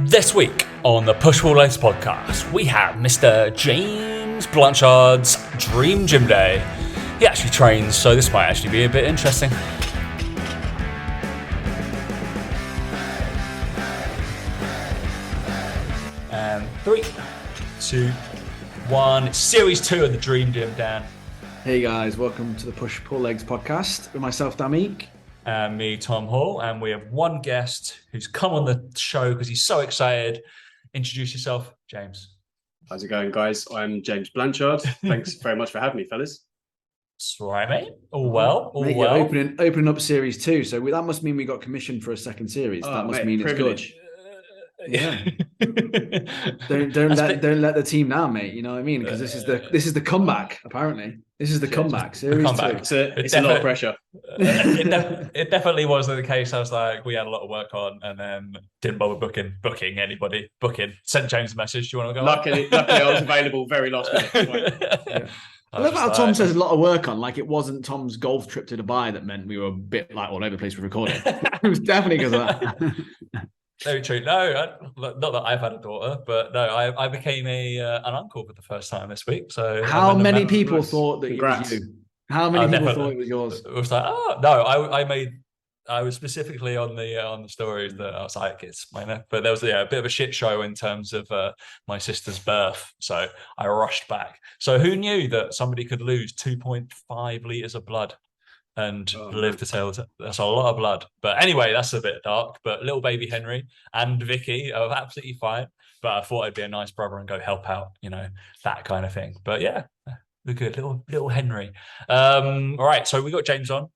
This week on the Push Pull Legs podcast, we have Mr. James Blanchard's Dream Gym Day. He actually trains, so this might actually be a bit interesting. And 3, 2, 1. It's Series 2 of the Dream Gym, Dan. Hey guys, welcome to the Push Pull Legs podcast with myself, Damik. And me, Tom Hall, and we have one guest who's come on the show because he's so excited. Introduce yourself, James. How's it going, guys? I'm James Blanchard. Thanks very much for having me, fellas. That's right, mate. All well, all mate, well. Opening up series 2, so that must mean we got commissioned for a second series. That must mean privilege. It's good. Yeah. don't let the team down, mate. You know what I mean? Because this is the comeback. Apparently, this is the comeback. Series 2. It's a lot of pressure. It definitely wasn't the case. I was like, we had a lot of work on, and then didn't bother booking anybody. Sent James a message. Do you want to go? Luckily, I was available very last minute. Yeah. I love how Tom says a lot of work on, like it wasn't Tom's golf trip to Dubai that meant we were a bit like all over the place with recording. It was definitely because of that. Very true. No, not that I've had a daughter, but no, I became an uncle for the first time this week. So how many people thought that it was you? How many people thought it was yours? It was like, oh no, I was specifically on the stories that I was like, it's mine. But there was a bit of a shit show in terms of my sister's birth, so I rushed back. So who knew that somebody could lose 2.5 liters of blood and live to tell? That's a lot of blood. But anyway, that's a bit dark. But little baby Henry and Vicky are absolutely fine. But I thought I'd be a nice brother and go help out, that kind of thing. But yeah, we're good. Little Henry. All right, so we got James on.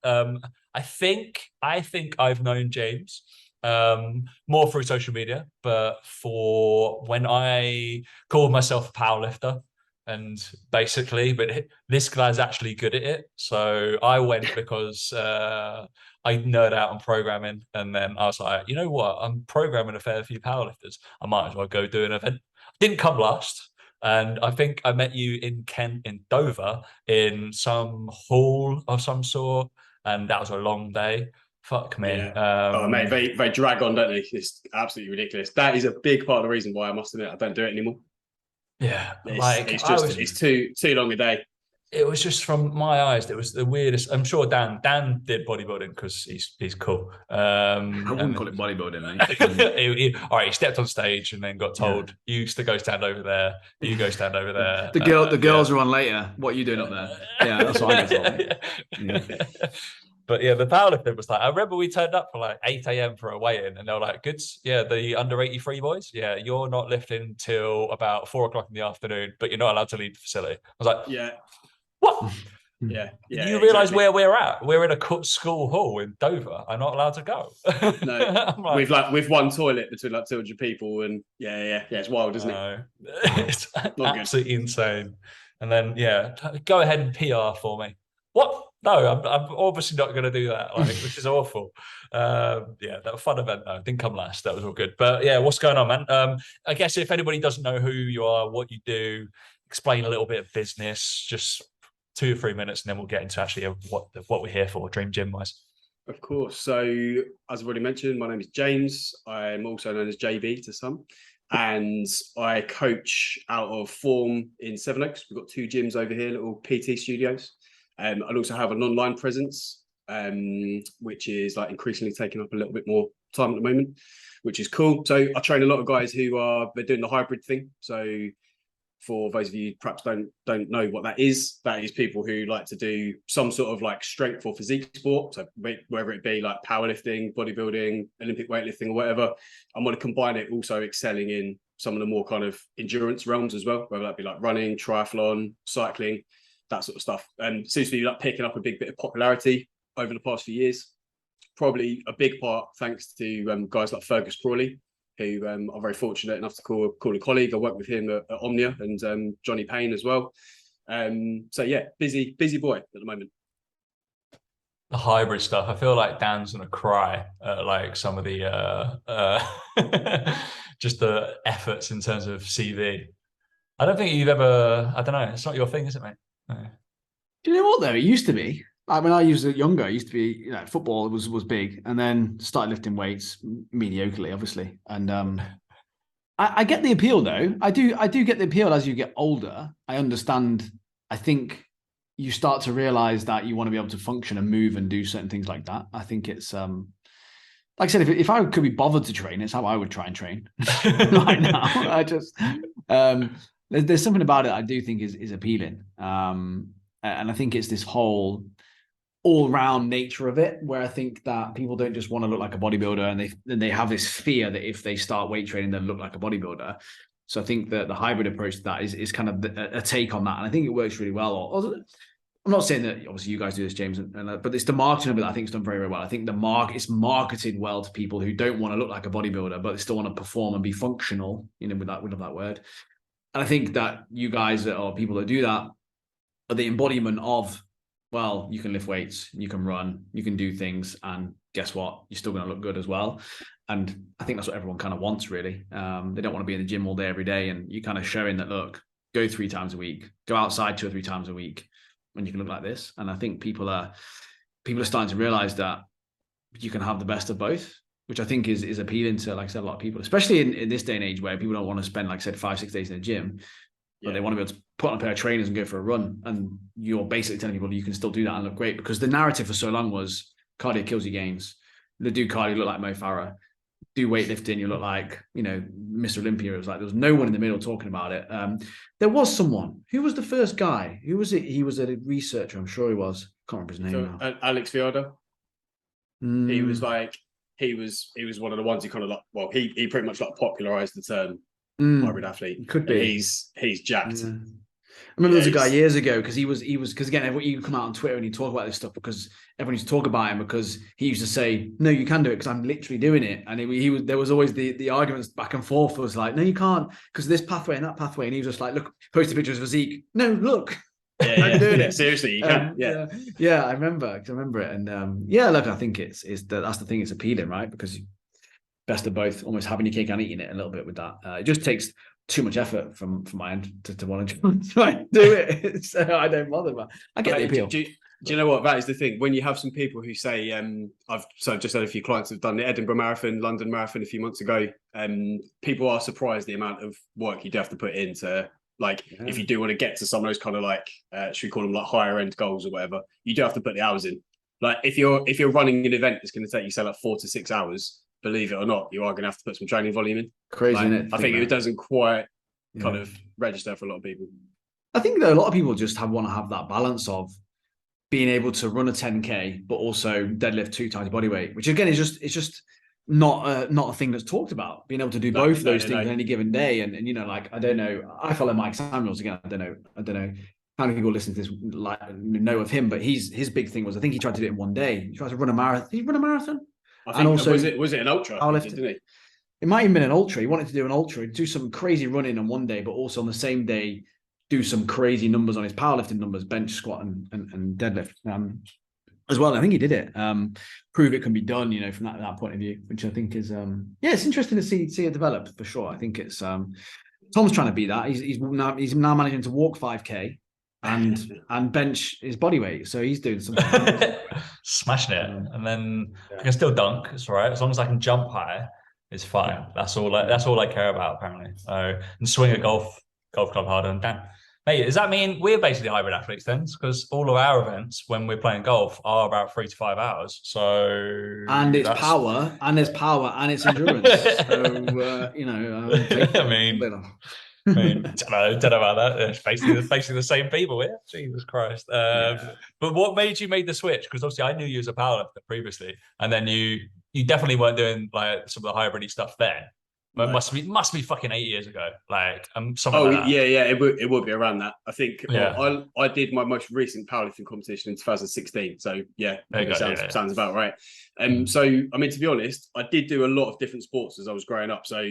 I think I've known James more through social media, but for when I called myself a powerlifter. And basically, but this guy's actually good at it. So I went because I nerd out on programming. And then I was like, you know what? I'm programming a fair few powerlifters. I might as well go do an event. Didn't come last. And I think I met you in Kent, in Dover, in some hall of some sort. And that was a long day. Fuck me. Yeah. Mate, they drag on, don't they? It's absolutely ridiculous. That is a big part of the reason why I must admit I don't do it anymore. Yeah, it's too long a day. It was just, from my eyes, it was the weirdest. I'm sure Dan did bodybuilding because he's cool. I wouldn't call it bodybuilding, mate. He stepped on stage and then got told, "You used to go stand over there. You go stand over there." The girls are on later. What are you doing up there? Yeah, that's what I get told. Yeah. But yeah, the powerlifting was like, I remember we turned up for like 8 a.m. for a weigh-in, and they were like, "Goods, yeah, the under 83 boys, yeah, you're not lifting till about 4 o'clock in the afternoon, but you're not allowed to leave the facility." I was like, "Yeah, what?" Yeah. You realise where we're at? We're in a school hall in Dover. I'm not allowed to go. No, with one toilet between like 200 people, and yeah, it's wild, isn't it? It's absolutely insane. And then go ahead and PR for me. What? No, I'm obviously not going to do that, which is awful. That was a fun event, though. Didn't come last. That was all good. But yeah, what's going on, man? I guess if anybody doesn't know who you are, what you do, explain a little bit of business, just 2 or 3 minutes, and then we'll get into actually what we're here for, Dream Gym wise. Of course. So, as I've already mentioned, my name is James. I'm also known as JB to some. And I coach out of Form in Sevenoaks. We've got 2 gyms over here, little PT studios. I also have an online presence, which is like increasingly taking up a little bit more time at the moment, which is cool. So I train a lot of guys they're doing the hybrid thing. So for those of you who perhaps don't know what that is people who like to do some sort of like strength or physique sport. So whether it be like powerlifting, bodybuilding, Olympic weightlifting or whatever, I want to combine it also excelling in some of the more kind of endurance realms as well, whether that be like running, triathlon, cycling, that sort of stuff. And seems to be like picking up a big bit of popularity over the past few years. Probably a big part thanks to guys like Fergus Crawley, who I'm very fortunate enough to call a colleague. I work with him at Omnia, and Johnny Payne as well. So yeah, busy boy at the moment. The hybrid stuff. I feel like Dan's gonna cry at like some of the just the efforts in terms of CV. I don't think you've ever. I don't know. It's not your thing, is it, mate? No. Do you know what though? It used to be. Like when I was younger, it used to be football was big, and then started lifting weights mediocrely, obviously, and I get the appeal though. I do get the appeal as you get older. I understand. I think you start to realize that you want to be able to function and move and do certain things like that. I think it's like I said, if I could be bothered to train, it's how I would try and train right now. I just there's something about it I do think is appealing. And I think it's this whole all-round nature of it, where I think that people don't just want to look like a bodybuilder, and they have this fear that if they start weight training, they'll look like a bodybuilder. So I think that the hybrid approach to that is kind of a take on that, and I think it works really well. I'm not saying that obviously you guys do this, James, but it's the marketing of it that I think it's done very, very well. I think it's marketed well to people who don't want to look like a bodybuilder, but they still want to perform and be functional, with that word. And I think that you guys or people that do that are the embodiment of, well, you can lift weights, you can run, you can do things, and guess what? You're still going to look good as well. And I think that's what everyone kind of wants, really. They don't want to be in the gym all day, every day. And you're kind of showing that, look, go 3 times a week, go outside 2 or 3 times a week, when you can look like this. And I think people are starting to realize that you can have the best of both, which I think is appealing to, like I said, a lot of people, especially in this day and age where people don't want to spend, like I said, 5-6 days in the gym. But they want to be able to put on a pair of trainers and go for a run. And you're basically telling people you can still do that and look great, because the narrative for so long was cardio kills your gains. Do cardio, look like Mo Farah. Do weightlifting, you look like, Mr. Olympia. It was like there was no one in the middle talking about it. There was someone. Who was the first guy? Who was it? He was a researcher. I'm sure he was. Can't remember his name now. Alex Viada. He was like, he was one of the ones who kind of like, well, he pretty much like popularized the term hybrid athlete. Could be. He's jacked. Yeah. I remember there was a guy years ago, because he was because again, you come out on Twitter and you talk about this stuff because everyone used to talk about him, because he used to say, no, you can do it because I'm literally doing it. And there was always the arguments back and forth. It was like, no, you can't, because this pathway and that pathway. And he was just like, look, posted pictures of physique. No, look. I'm doing it. Seriously, you can. I remember it. And look, I think that's the thing, it's appealing, right? Because best of both, almost having your cake and eating it a little bit with that. It just takes too much effort from my end to want to try and do it. So I don't bother, but I get the appeal. Do you know what? That is the thing. When you have some people who say, I've just had a few clients who've done the Edinburgh Marathon, London Marathon a few months ago. People are surprised the amount of work you do have to put into, if you do want to get to some of those kind of like, should we call them like higher end goals or whatever, you do have to put the hours in. Like if you're running an event that's going to take you, say, like 4 to 6 hours, believe it or not, you are going to have to put some training volume in. Crazy, isn't it? I think it doesn't quite kind of register for a lot of people. I think that a lot of people just want to have that balance of being able to run a 10K, but also deadlift 2 times body weight, which again is just not a thing that's talked about. Being able to do both of those things on any given day, and like I don't know. I follow Mike Samuels again. I don't know how many people listen to this know of him, but his big thing was, I think he tried to do it in one day. He tried to run a marathon. Did he run a marathon? I think, and also, was it an ultra? Didn't he? It might have been an ultra. He wanted to do an ultra, do some crazy running on one day, but also on the same day do some crazy numbers on his powerlifting numbers, bench, squat, and deadlift as well. I think he did it. Prove it can be done, from that point of view, which I think is it's interesting to see it develop for sure. I think it's Tom's trying to be that. He's now managing to walk 5K. And bench his body weight, so he's doing something. Smashing it, and then I can still dunk. It's all right as long as I can jump high. It's fine. That's all I care about, apparently. And swing a golf club harder. And damn, mate, does that mean we're basically hybrid athletes then? Because all of our events when we're playing golf are about 3 to 5 hours. So it's power, and it's endurance. I mean, don't know about that. It's basically the same people here. Jesus Christ. But what made you make the switch? Because obviously I knew you as a powerlifter previously, and then you definitely weren't doing like some of the hybrid stuff then. But it must be fucking 8 years ago. Something like that. It would be around that. I think I did my most recent powerlifting competition in 2016. So sounds about right. So I mean, to be honest, I did do a lot of different sports as I was growing up. So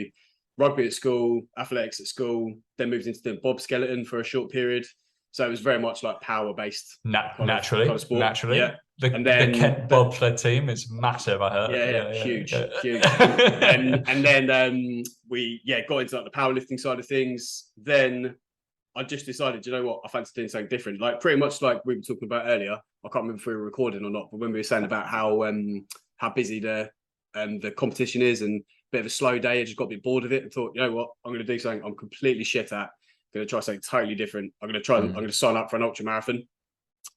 rugby at school, athletics at school, then moved into the bob skeleton for a short period. So it was very much like power based. Naturally. Yeah. The Kent bobsled team is massive, I heard. Huge. and then we got into like the powerlifting side of things. Then I just decided, you know what, I fancy doing something different. Like pretty much like we were talking about earlier. I can't remember if we were recording or not, but when we were saying about how busy the competition is and bit of a slow day. I just got a bit bored of it and thought, you know what, I'm going to do something I'm completely shit at. I'm going to try something totally different. I'm going to sign up for an ultra marathon.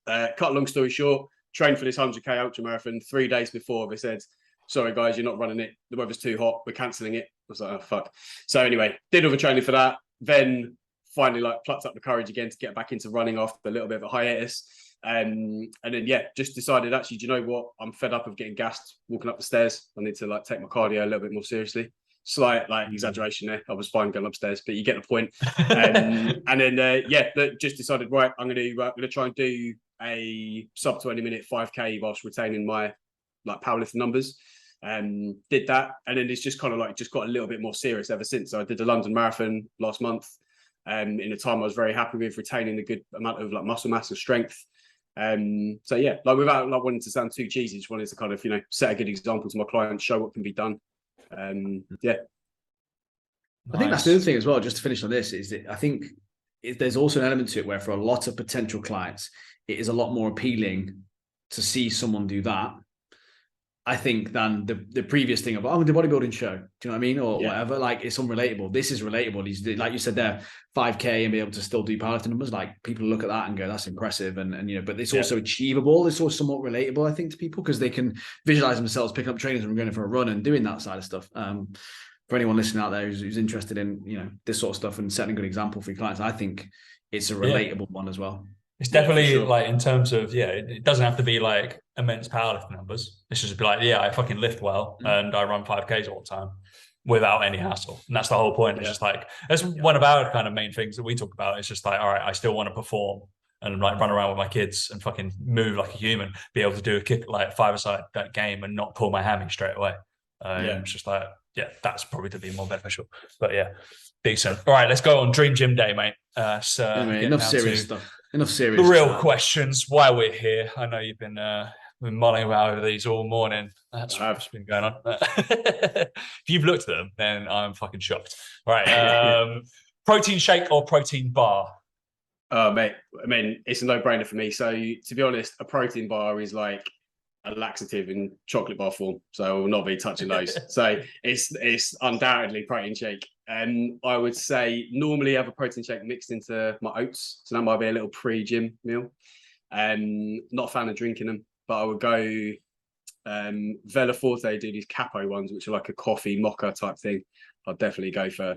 Cut a long story short, trained for this 100k ultra marathon. 3 days before, they said, sorry guys, you're not running it. The weather's too hot. We're cancelling it. I was like, oh fuck. So anyway, did all the training for that. Then finally like plucked up the courage again to get back into running after a little bit of a hiatus. And then just decided, actually, do you know what? I'm fed up of getting gassed walking up the stairs. I need to like take my cardio a little bit more seriously. Slight like exaggeration there. I was fine going upstairs, but you get the point. And then just decided, right, I'm gonna try and do a sub 20 minute 5k whilst retaining my like powerlifting numbers. Did that, and then it's just kind of like just got a little bit more serious ever since. So I did the London Marathon last month. In a time I was very happy with, retaining a good amount of like muscle mass and strength. So yeah, like without like wanting to sound too cheesy, just wanted to kind of, you know, set a good example to my clients, show what can be done. Yeah. I think that's the other thing as well, just to finish on this, is that I think there's also an element to it where for a lot of potential clients, it is a lot more appealing to see someone do that, I think, than the previous thing of, oh, the bodybuilding show. Do you know what I mean? Or whatever. Like, it's unrelatable. This is relatable. He's, like you said there, 5K and be able to still do powerlifting numbers. Like, people look at that and go, that's impressive. And you know, but it's also achievable. It's also somewhat relatable, I think, to people, because they can visualize themselves picking up trainers and going for a run and doing that side of stuff. For anyone listening out there who's interested in, you know, this sort of stuff and setting a good example for your clients, I think it's a relatable one as well. It's definitely like, in terms of, it doesn't have to be like immense powerlifting numbers. It's just be like, I fucking lift well and I run 5Ks all the time without any hassle. And that's the whole point. It's just like, that's one of our kind of main things that we talk about. It's just like, all right, I still want to perform and like run around with my kids and fucking move like a human, be able to do a kick like five-a-side that game and not pull my hammy straight away. It's just like, that's probably to be more beneficial. But decent. All right, let's go on Dream Gym Day, mate. Mate, enough serious stuff. Enough serious. The real stuff. questions, why we're here. I know you've been mulling over these all morning. That's what's been going on. If you've looked at them, then I'm fucking shocked. All right. Protein shake or protein bar? Oh, mate, I mean, it's a no-brainer for me. So to be honest, a protein bar is like a laxative in chocolate bar form, so I will not be touching those. So it's undoubtedly protein shake. And I would say normally have a protein shake mixed into my oats, so that might be a little pre-gym meal. Not a fan of drinking them, but I would go Vela Forte, do these capo ones, which are like a coffee mocha type thing. I'd definitely go for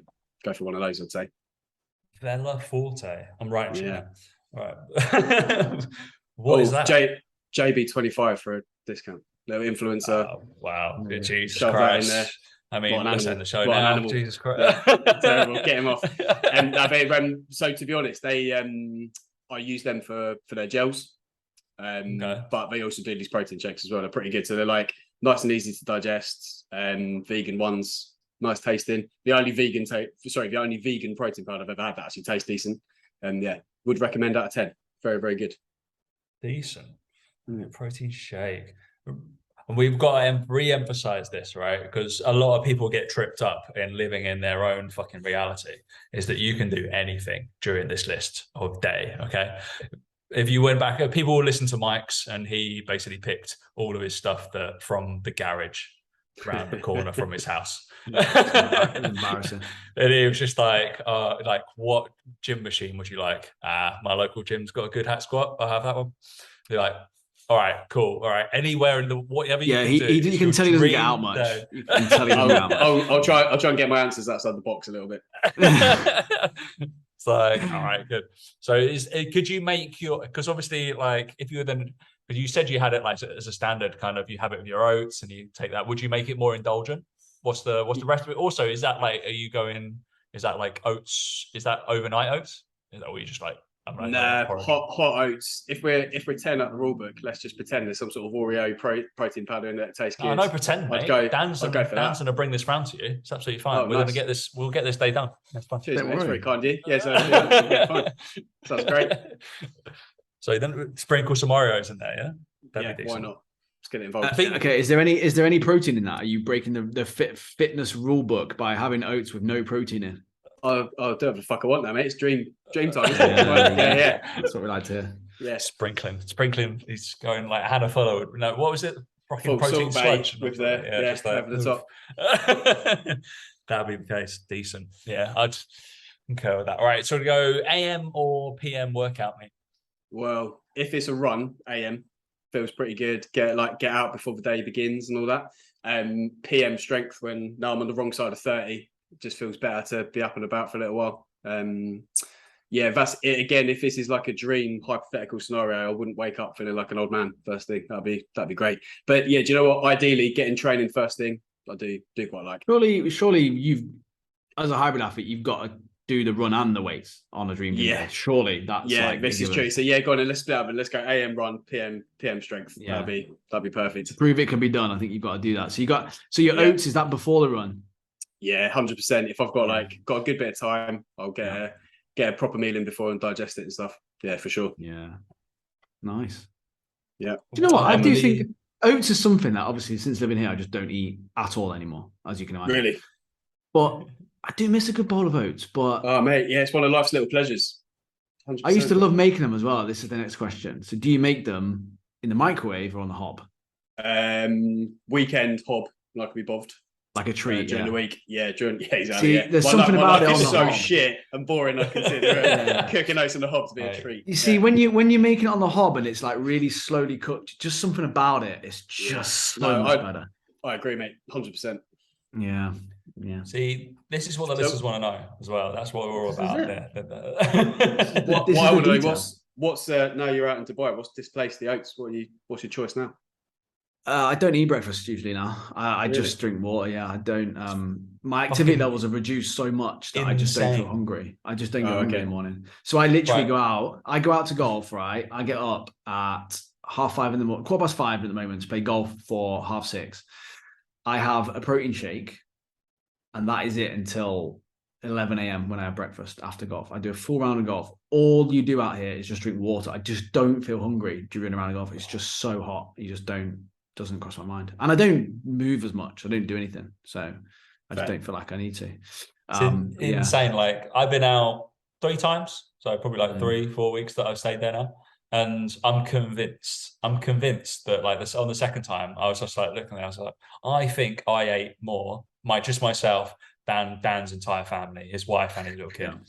one of those, I'd say. Vela Forte. I'm writing that. All right. What is that? JB25 for a discount. Little influencer. Oh, wow. Jesus Shove Christ. that in there. I mean, let's end the show What now. Jesus Christ. Terrible. Get him off. So to be honest, I use them for their gels. But they also do these protein shakes as well. They're pretty good. So they're like nice and easy to digest. Vegan ones, nice tasting. The only vegan protein powder I've ever had that actually tastes decent. Would recommend out of 10. Very, very good. Decent. Protein shake. And we've got to re-emphasize this, right? Because a lot of people get tripped up in living in their own fucking reality, is that you can do anything during this list of day, okay? If you went back, people will listen to Mike's, and he basically picked all of his stuff from the garage around the corner from his house. Embarrassing. And he was just like, what gym machine would you like? My local gym's got a good hat squat. I'll have that one. They're like, all right, cool. All right, anywhere in the whatever. Yeah, you can tell he doesn't get out much. You can tell he doesn't get out much. I'll try and get my answers outside the box a little bit. It's like, all right, good. So could you make your, because obviously, like, if you were then, because you said you had it like as a standard kind of, you have it with your oats and you take that, would you make it more indulgent? What's the rest of it? Also, is that like, is that like oats? Is that overnight oats? Is that what you just like? Nah, hot oats. If we're tearing up the rule book, let's just pretend there's some sort of Oreo protein powder in there that tastes good. No, pretend, mate. Dan's gonna bring this round to you. It's absolutely fine. We're gonna get this. We'll get this day done. That's fine. Cheers, mate. It's very kind of you. Yeah, fine. Sounds great. So then sprinkle some Oreos in there, yeah. Why not? Let's get involved. Okay, is there any protein in that? Are you breaking the fitness rule book by having oats with no protein in? I'll do whatever the fuck I want now, mate. It's dream time. Yeah. That's what we like to hear. Yeah. Sprinkling. He's going like Hannah Fuller. No, what was it? fucking Full protein salt bae sludge with the just like, over the top. that'd be the case. Decent. Yeah, I'd concur with that. All right, so we go AM or PM workout, mate. Well, if it's a run, AM feels pretty good. Get out before the day begins and all that. PM strength when now I'm on the wrong side of 30, it just feels better to be up and about for a little while. Yeah, that's it. Again, if this is like a dream hypothetical scenario, I wouldn't wake up feeling like an old man first thing. That'd be great. But yeah, do you know what? Ideally, getting training first thing, I do quite like. Surely you've, as a hybrid athlete, you've got to do the run and the weights on a dream gym day. Surely that's this is true. So yeah, go on and let's split up and let's go AM run, PM strength. Yeah. That'd be perfect. To prove it can be done, I think you've got to do that. So your oats, is that before the run? Yeah, 100%. If I've got got a good bit of time, I'll get a proper meal in before and digest it and stuff. Yeah, for sure. Yeah. Nice. Yeah. Do you know what? I do think oats is something that obviously since living here, I just don't eat at all anymore, as you can imagine. Really? But I do miss a good bowl of oats. But oh, mate, yeah, it's one of life's little pleasures. 100%. I used to love making them as well. This is the next question. So do you make them in the microwave or on the hob? Weekend hob, like we bobbed. Like a treat during the week. Yeah, exactly. See, there's something about it on the so hob. shit and boring. I consider cooking oats on the hob to be a treat. You see, when you're making it on the hob and it's like really slowly cooked, just something about it. It's just so much better. I agree, mate. 100%. Yeah. See, this is what the listeners want to know as well. That's what we're all about. What I want to know, what's now you're out in Dubai, what's displaced the oats? What's your choice now? I don't eat breakfast usually now. I really? Just drink water. Yeah, I don't. My activity levels have reduced so much that I just don't feel hungry. I just don't get hungry in the morning. So I literally go out. I go out to golf. Right. I get up at 5:30 in the morning, 5:15 at the moment to play golf for 6:30. I have a protein shake, and that is it until 11 a.m. when I have breakfast after golf. I do a full round of golf. All you do out here is just drink water. I just don't feel hungry during a round of golf. It's just so hot. You just doesn't cross my mind. And I don't move as much. I don't do anything. So I just don't feel like I need to. It's insane. Like I've been out 3 times. So probably like 3-4 weeks that I've stayed there now. And I'm convinced that like this on the second time, I was just like looking at it, I was like, I think I ate more, myself, than Dan's entire family, his wife and his little kid. Yeah.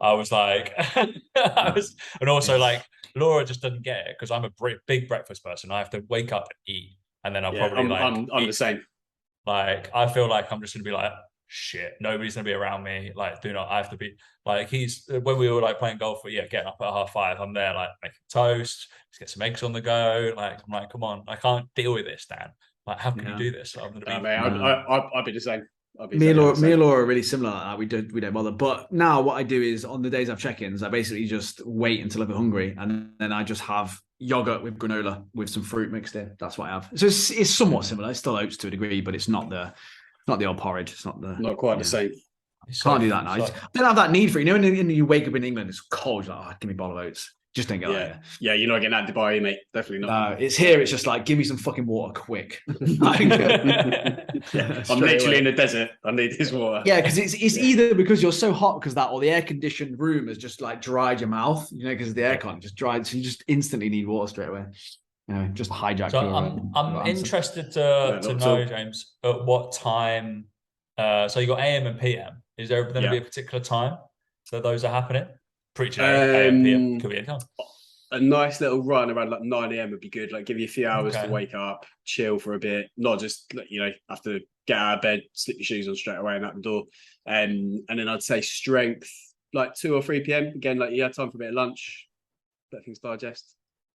I was like, and also like Laura just doesn't get it because I'm a big breakfast person. I have to wake up and eat. And then I'm the same. Like, I feel like I'm just going to be like, shit, nobody's going to be around me. Like, I have to be like, when we were like playing golf, getting up at 5:30, I'm there like making toast, let's get some eggs on the go. Like, I'm like, come on, I can't deal with this, Dan. Like, how can you do this? I'm going to be. I'd be the same. Me and Laura are really similar like that. We don't bother. But now what I do is on the days I have check-ins, I basically just wait until I'm hungry, and then I just have yogurt with granola with some fruit mixed in. That's what I have. So it's somewhat similar. It's still oats to a degree, but it's not the old porridge. It's not quite the same. Can't do that now. I don't have that need for it. You know, when you wake up in England, it's cold. You're like, give me a bottle of oats. Just don't get that. Yeah, you're not getting that in Dubai, mate. Definitely not. No, it's here. It's just like, give me some fucking water quick. I'm literally in the desert. I need this water. Yeah, because it's either because you're so hot because that, or the air conditioned room has just like dried your mouth. You know, because the aircon just dried, so you just instantly need water straight away. You know, just hijack. So I'm interested to know, James, at what time. So you got AM and PM. Is there going to be a particular time so those are happening? Preaching AM, PM, could be any time. A nice little run around like 9 a.m. would be good. Like give you a few hours to wake up, chill for a bit, not just have to get out of bed, slip your shoes on straight away and out the door. And then I'd say strength like 2 or 3 p.m. Again, like you had time for a bit of lunch, let things digest.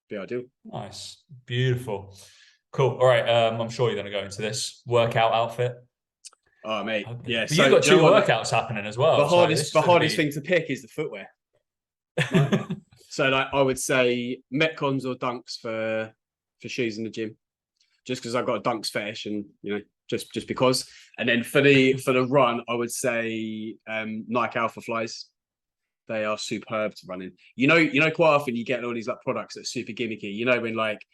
Be ideal. Nice, beautiful, cool. All right, I'm sure you're going to go into this workout outfit. Oh mate, yeah. But you've got 2 workouts happening as well. The hardest thing to pick is the footwear. Right. So like I would say Metcons or Dunks for shoes in the gym, just because I've got a Dunks fetish and just because. And then for the run, I would say Nike Alpha Flies. They are superb to run in. You know, quite often you get all these like products that are super gimmicky. You know, when like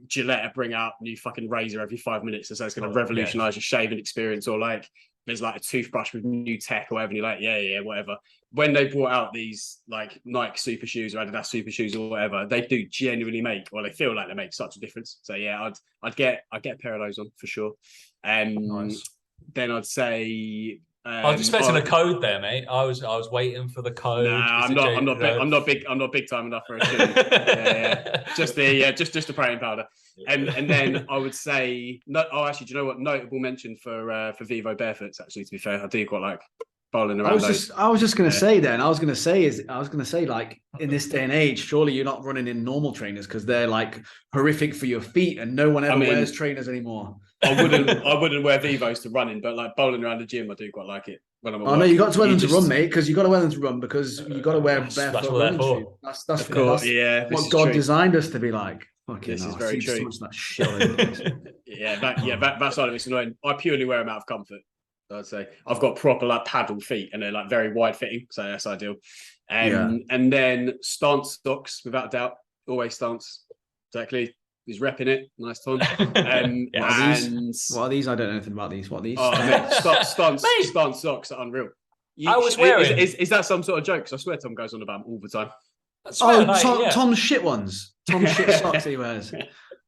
Gillette bring out new fucking razor every 5 minutes, so it's going to revolutionize your shaving experience, or like there's like a toothbrush with new tech or whatever, and you're like, yeah, whatever. When they brought out these like Nike super shoes or Adidas super shoes or whatever, they do genuinely make, or they feel like they make such a difference. So yeah, I'd get a pair of those on for sure. Nice. Then I'd say I was expecting a code there, mate. I was waiting for the code. Nah, I'm not big time enough for a shoe. Just the protein powder. And then I would say no. Oh, actually, do you know what? Notable mention for Vivo Barefoots. Actually, to be fair, I do quite like bowling around. I was just going to say then. I was going to say like in this day and age, surely you're not running in normal trainers because they're like horrific for your feet, and no one ever wears trainers anymore. I wouldn't wear Vivos to running, but like bowling around the gym, I do quite like it. When I'm no, you got to wear them to run, mate, because you got to wear them to run because you got to wear barefoot running shoes. That's what God designed us to be like. Okay, this is very true. That shit that side of it's annoying. I purely wear them out of comfort. I'd say I've got proper like paddle feet, and they're like very wide fitting, so that's ideal. And then stance socks, without a doubt, always stance. Exactly. He's repping it. Nice Tom. What are these? I don't know anything about these. What are these? Stance socks are unreal. I was wearing. Is that some sort of joke? Because I swear Tom goes on about them all the time. Tom's shit ones. Tom's shit socks he wears.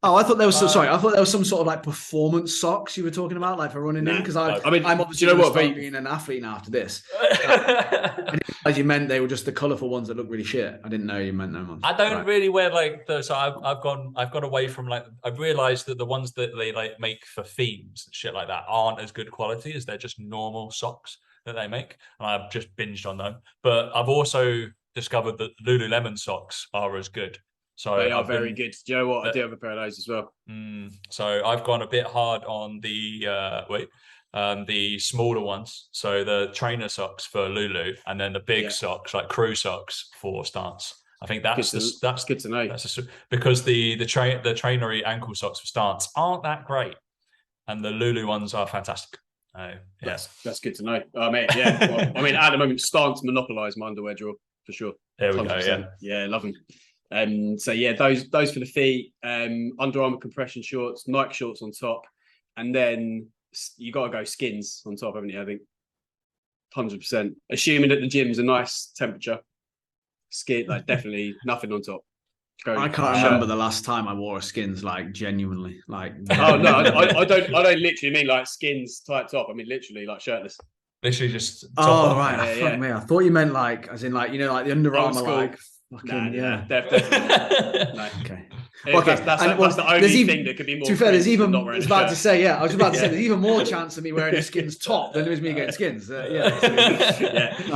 Oh, I thought there was sorry. I thought there was some sort of like performance socks you were talking about, like for running in. Because I'm obviously being an athlete now after this. I didn't realize you meant they were just the colourful ones that look really shit. I didn't know you meant them ones. I don't really wear like those. So I've gone away from like I've realised that the ones that they like make for themes and shit like that aren't as good quality as they're just normal socks that they make, and I've just binged on them. But I've also discovered that Lululemon socks are as good. So they are very good. Do you know what? I do have a pair of those as well. So I've gone a bit hard on the smaller ones. So the trainer socks for Lulu, and then the big socks, like crew socks for Stance. I think that's good to know. Because the trainery ankle socks for Stance aren't that great, and the Lulu ones are fantastic. That's good to know. I mean, yeah. Well, at the moment, Stance monopolise my underwear drawer for sure. There we 100%. Go. Yeah, love them. So yeah, those for the feet, Under Armour compression shorts, Nike shorts on top, and then you got to go skins on top, haven't you? I think 100%. Assuming that the gym's a nice temperature, skin like definitely nothing on top. I can't remember the last time I wore a skins, like genuinely, like. Oh no, I don't literally mean like skins tight top. I mean literally like shirtless. Literally just. Oh right, fuck me. I thought you meant like, as in like like the Under Armour like. Definitely. No. Okay. That's the only thing that could be more. To be fair, there's even. I was about to say, there's even more chance of me wearing a skins top than there is me getting skins. I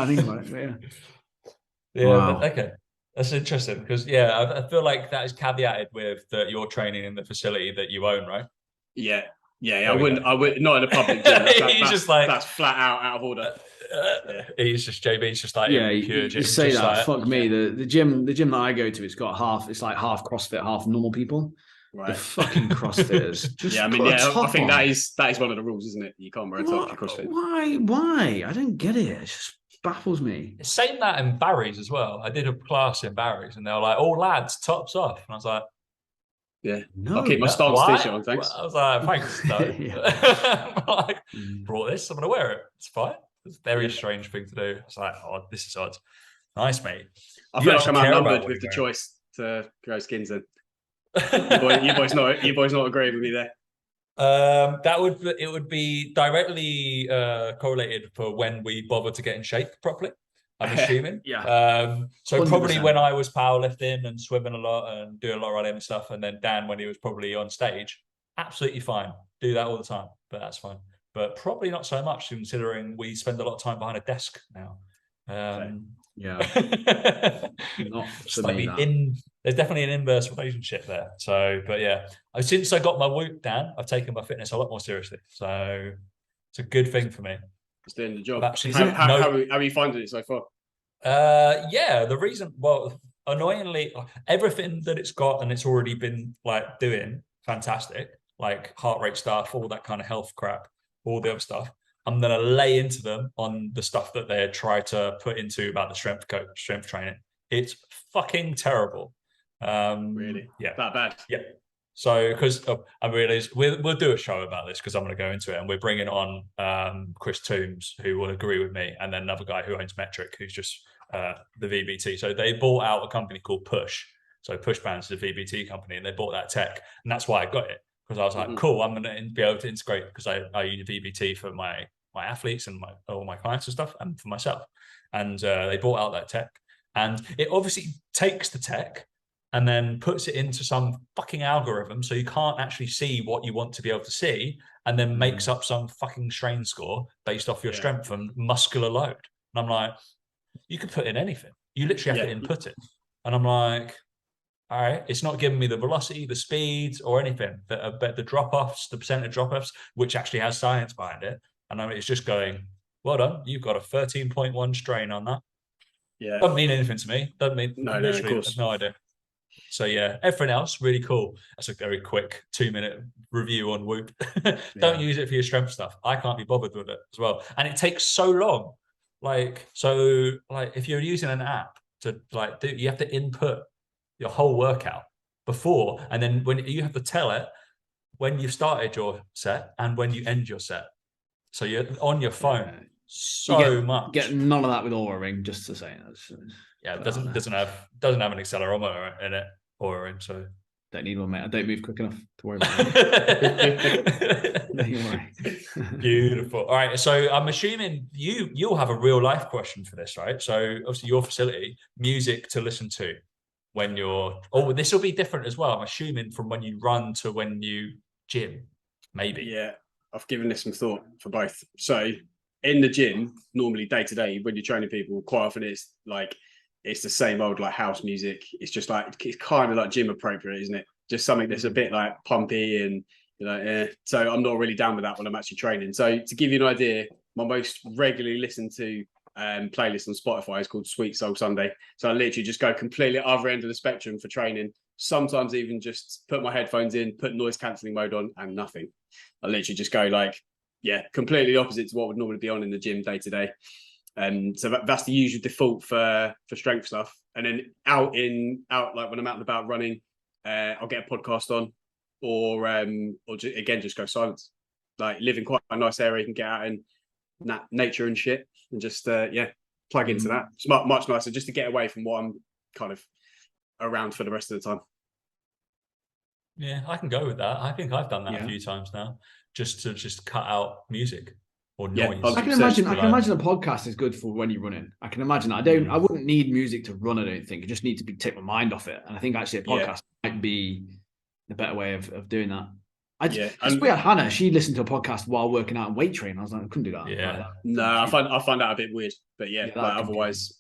think about it. Yeah. Wow. Okay, that's interesting because I feel like that is caveated with that you're training in the facility that you own, right? Yeah. I wouldn't not in a public gym. He's just like that's flat out of order. He's just JB's just like pure gym. You say that, like, fuck me. The gym that I go to, it's like half CrossFit, half normal people. Right. The fucking CrossFitters. I think that is one of the rules, isn't it? You can't wear a top for CrossFit. Why? I don't get it. It just baffles me. Same that in Barry's as well. I did a class in Barry's, and they were like, "All lads, tops off," and I was like. Yeah, I'll keep my Stance t-shirt on, thanks. I was like, thanks. Brought this, I'm going to wear it. It's fine. It's a very strange thing to do. It's like, this is odd. Nice, mate. I feel like I'm outnumbered with the choice to grow skins in. You boys not agreeing with me there. It would be directly correlated for when we bother to get in shape properly. I'm assuming. So 100%. Probably when I was powerlifting and swimming a lot and doing a lot of running and stuff, and then Dan when he was probably on stage, absolutely fine. Do that all the time, but that's fine. But probably not so much considering we spend a lot of time behind a desk now. Not there's definitely an inverse relationship there. So, but yeah, since I got my Whoop, Dan, I've taken my fitness a lot more seriously. So it's a good thing for me. It's doing the job. How are you finding it so far? The reason, annoyingly, everything that it's got and it's already been like doing fantastic, like heart rate stuff, all that kind of health crap, all the other stuff. I'm gonna lay into them on the stuff that they try to put into about the strength training. It's fucking terrible. Really? Yeah. That bad? Yeah. So, because I realize we'll do a show about this because I'm going to go into it, and we're bringing on Chris Toombs, who will agree with me, and then another guy who owns Metric, who's just the VBT. So they bought out a company called Push. So Push Bands is a VBT company, and they bought that tech, and that's why I got it, because I was like, cool, I'm going to be able to integrate, because I use VBT for my athletes and all my clients and stuff, and for myself. And they bought out that tech, and it obviously takes the tech and then puts it into some fucking algorithm, so you can't actually see what you want to be able to see, and then makes up some fucking strain score based off your strength and muscular load. And I'm like, you could put in anything. You literally have to input it. And I'm like, all right, it's not giving me the velocity, the speed, or anything. But the drop-offs, the percentage drop-offs, which actually has science behind it. And it's just going, well done, you've got a 13.1 strain on that. Yeah. Doesn't mean anything to me. Doesn't mean, no, literally, of course. I have no idea. So yeah, everything else really cool. That's a very quick 2-minute review on Whoop. Don't use it for your strength stuff. I can't be bothered with it as well, and it takes so long. Like if you're using an app to you have to input your whole workout before, and then when you have to tell it when you've started your set and when you end your set. So you're on your phone much. Get none of that with Aura Ring, just to say. Yeah, it doesn't have an accelerometer in it, Aura Ring, so don't need one, mate. I don't move quick enough to worry about it. Don't you worry. Beautiful. All right, so I'm assuming you'll have a real life question for this, right? So obviously your facility, music to listen to when you're. Oh, this will be different as well. I'm assuming from when you run to when you gym, maybe. Yeah, I've given this some thought for both. So in the gym, normally day to day, when you're training people, quite often it's the same old like house music. It's just like, it's kind of like gym appropriate, isn't it? Just something that's a bit like pumpy and So I'm not really down with that when I'm actually training. So to give you an idea, my most regularly listened to playlist on Spotify is called Sweet Soul Sunday. So I literally just go completely other end of the spectrum for training. Sometimes even just put my headphones in, put noise cancelling mode on, and nothing. I literally just go completely opposite to what would normally be on in the gym day to day. So that's the usual default for strength stuff. And then out like when I'm out and about running, I'll get a podcast on, or just go silence. Like live in quite a nice area, you can get out in nature and shit, and just plug into that. It's much nicer just to get away from what I'm kind of around for the rest of the time. Yeah, I can go with that. I think I've done that a few times now, just to cut out music or noise. I can imagine a podcast is good for when you're running. I can imagine that. I wouldn't need music to run, I don't think. I just need to take my mind off it. And I think actually a podcast might be the better way of doing that. We had Hannah, she listened to a podcast while working out and weight training. I was like, I couldn't do that. Yeah. No, I find that a bit weird. But otherwise,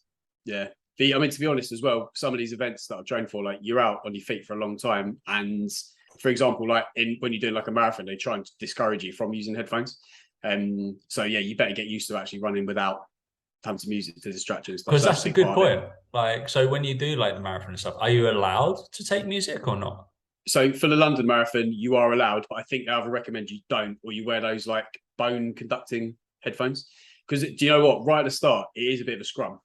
I mean, to be honest as well, some of these events that I've trained for, like you're out on your feet for a long time. And for example, like when you're doing like a marathon, they try and discourage you from using headphones. So you better get used to actually running without tons of music to distract you and stuff. Because that's a good point. Like, so when you do like the marathon and stuff, are you allowed to take music or not? So for the London Marathon, you are allowed, but I think I would recommend you don't, or you wear those like bone conducting headphones. Because do you know what? Right at the start, it is a bit of a scrum,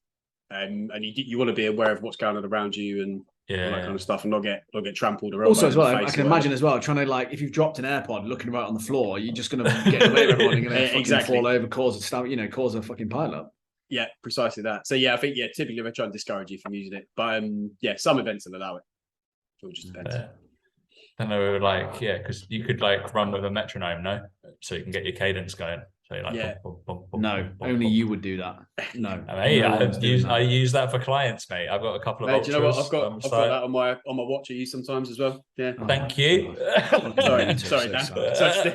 and you want to be aware of what's going on around you and all that kind of stuff, and not get trampled or also as well. I can imagine as well trying to if you've dropped an AirPod looking right on the floor, you're just going to get away with everyone. You're going to fall over, cause a fucking pile up. Yeah, precisely that. So I think typically they try and discourage you from using it, but some events will allow it. It all just depends. Then they were because you could run with a metronome, no? So you can get your cadence going. So you're only you would do that. No, I use that for clients, mate. I've got a couple of. Do you know what? I've got that on my watch I use sometimes as well. Yeah. Thank you. Sorry, Dan. Sorry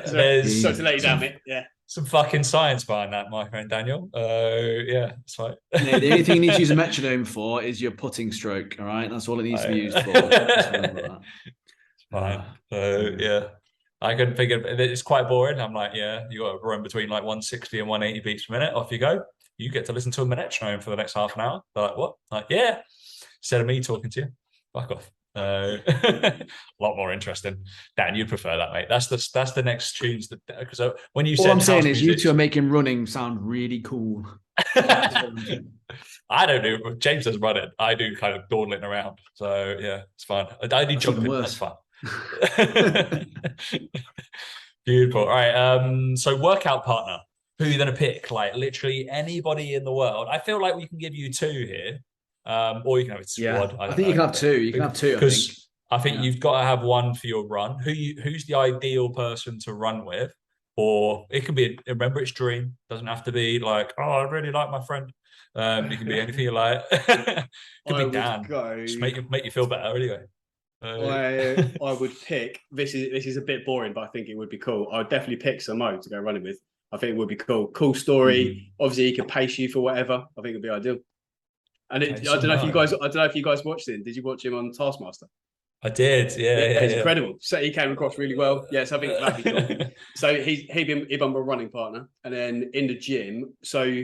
to let you down, mate. Yeah. Some fucking science behind that, my friend Daniel. That's right. The only thing you need to use a metronome for is your putting stroke. All right, that's all it needs to be used for. Just remember that. Fine. So I can figure it's quite boring. I'm like, you got to run between 160 and 180 beats per minute. Off you go. You get to listen to a metronome for the next half an hour. They're like, what? Like, yeah. Instead of me talking to you, fuck off. A lot more interesting. Dan, you prefer that, mate. That's the next tunes because when you said all I'm saying is you two are making running sound really cool. I don't do. James does running. I do kind of dawdling around. So it's fine. I do jumping. That's fun. Beautiful. All right. So workout partner. Who are you gonna pick? Like literally anybody in the world. I feel like we can give you two here. Or you can have a Yeah, squad. I I don't think you know. can have two. You can have two, I think. Because I think Yeah. you've got to have one for your run. Who's the ideal person to run with? Or it can be, remember, it's dream. Doesn't have to be like, oh, I really like my friend. It can be anything you like. Could I be would Dan. go. Just make you feel better anyway. I would pick. This is a bit boring, but I think it would be cool. I would definitely pick Samo to go running with. I think it would be cool. Cool story. Obviously, he can pace you for whatever. I think it'd be ideal. And I don't know if you guys. I don't know if you guys watched it. Did you watch him on Taskmaster? I did. Yeah, It's yeah. incredible. So he came across really well. Yes, I think that'd be cool. So he'd been my running partner, and then in the gym. So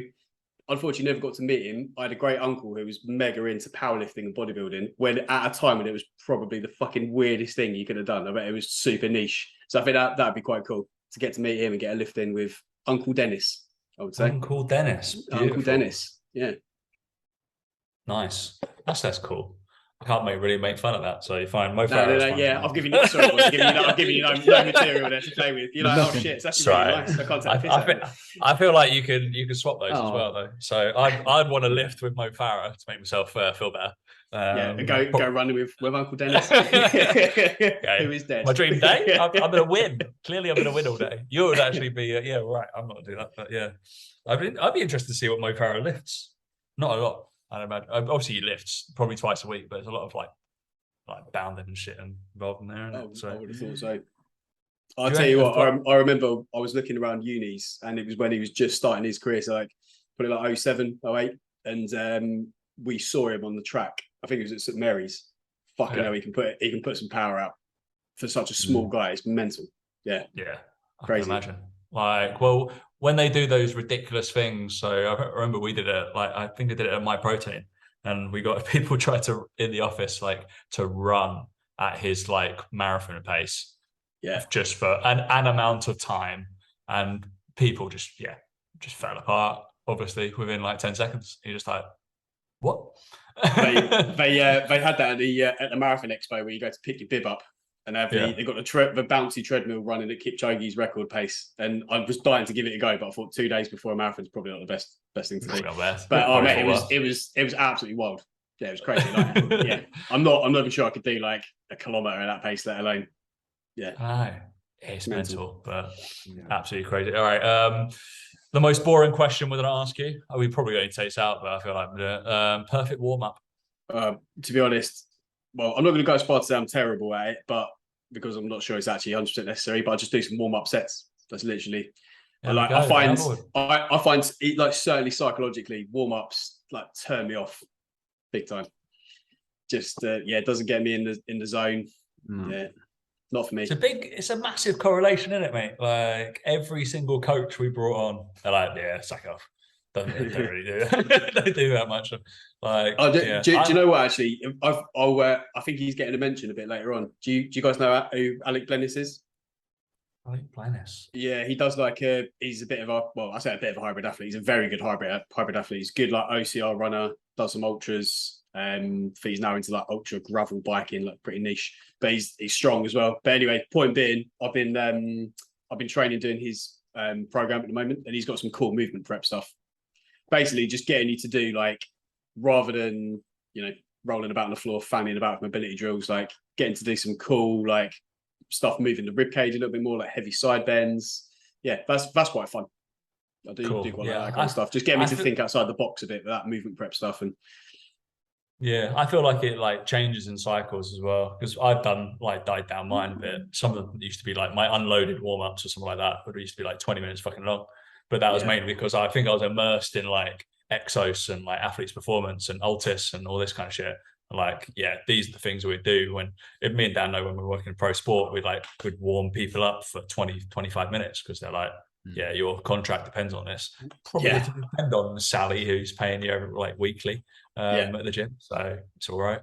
unfortunately, never got to meet him. I had a great uncle who was mega into powerlifting and bodybuilding. When at a time when it was probably the fucking weirdest thing you could have done. I bet it was super niche. So I think that'd be quite cool to get to meet him and get a lift in with Uncle Dennis. I would say Uncle Dennis. Beautiful. Uncle Dennis. Yeah. Nice. That's cool. I can't really make fun of that. So you find Mo No, Farah's fine. yeah, I've given you. Sorry, boys, I've given you no material there to play with. You're like, oh shit, it's actually really nice. I can't take the piss out of it. I feel like you can swap those as Oh. well though. So I'd want to lift with Mo Farah to make myself feel better. Yeah, go running with Uncle Dennis. Okay. Who is dead. My dream day. I'm gonna win. Clearly, I'm gonna win all day. You would actually be yeah, right. I'm not gonna do that, but yeah, I'd be interested to see what Mo Farah lifts. Not a lot. I don't imagine. Obviously, he lifts probably twice a week, but there's a lot of like bounding and shit involved in there. So I would have thought so. I'll tell you what. I remember I was looking around unis, and it was when he was just starting his career, so like probably like 07, 08, and we saw him on the track. I think it was at St Mary's. Fucking hell, he can put some power out for such a small guy. It's mental. Yeah, I crazy. can imagine. Like, well, when they do those ridiculous things, so I remember we did it. Like, I think I did it at My Protein, and we got people try to in the office like to run at his like marathon pace, just for an amount of time, and people just fell apart. Obviously, within like 10 seconds, you're just like, what? they had that at the Marathon Expo where you go to pick your bib up and have they got the bouncy treadmill running at Kipchoge's record pace, and I was dying to give it a go, but I thought 2 days before a marathon is probably not the best thing to do. But oh mate, it was absolutely wild. Yeah, it was crazy. Like, yeah, I'm not even sure I could do like a kilometer at that pace, let alone. Yeah, it's mental, but absolutely crazy. All right, the most boring question we're going to ask you. We probably going to take this out, but I feel like perfect warm up. To be honest, well, I'm not going to go as far to say I'm terrible at it, but because I'm not sure it's actually 100% necessary, but I just do some warm up sets. That's literally. I find it, like certainly psychologically, warm ups like turn me off big time. Just it doesn't get me in the zone. Yeah. Not for me. It's a massive correlation, isn't it, mate? Like every single coach we brought on, they're like, yeah, sack off. Don't really do that. Don't do that much. Like, do you know what? Actually, I think he's getting a mention a bit later on. Do you guys know who Alec Blennis is? Alec Blennis. Yeah, he does he's a bit of I say a bit of a hybrid athlete. He's a very good hybrid athlete. He's good like OCR runner, does some ultras. He's now into like ultra gravel biking, like pretty niche, but he's strong as well. But anyway, point being, I've been training doing his program at the moment, and he's got some cool movement prep stuff. Basically, just getting you to do like, rather than rolling about on the floor, fanning about with mobility drills, like getting to do some cool like stuff, moving the rib cage a little bit more, like heavy side bends. Yeah, that's quite fun. I do quite like that kind of stuff. Just get me to think outside the box a bit with that movement prep stuff. And yeah, I feel like it like changes in cycles as well, because I've done like died down mine a bit. Some of them used to be like my unloaded warm-ups or something like that, but it used to be like 20 minutes fucking long. But that was mainly because I think I was immersed in like Exos and like athletes performance and Altis and all this kind of shit. And like, these are the things we do when me and Dan know when we're working in pro sport, we'd warm people up for 20, 25 minutes because they're like, your contract depends on this. Probably depend on Sally, who's paying you like weekly at the gym. So it's all right.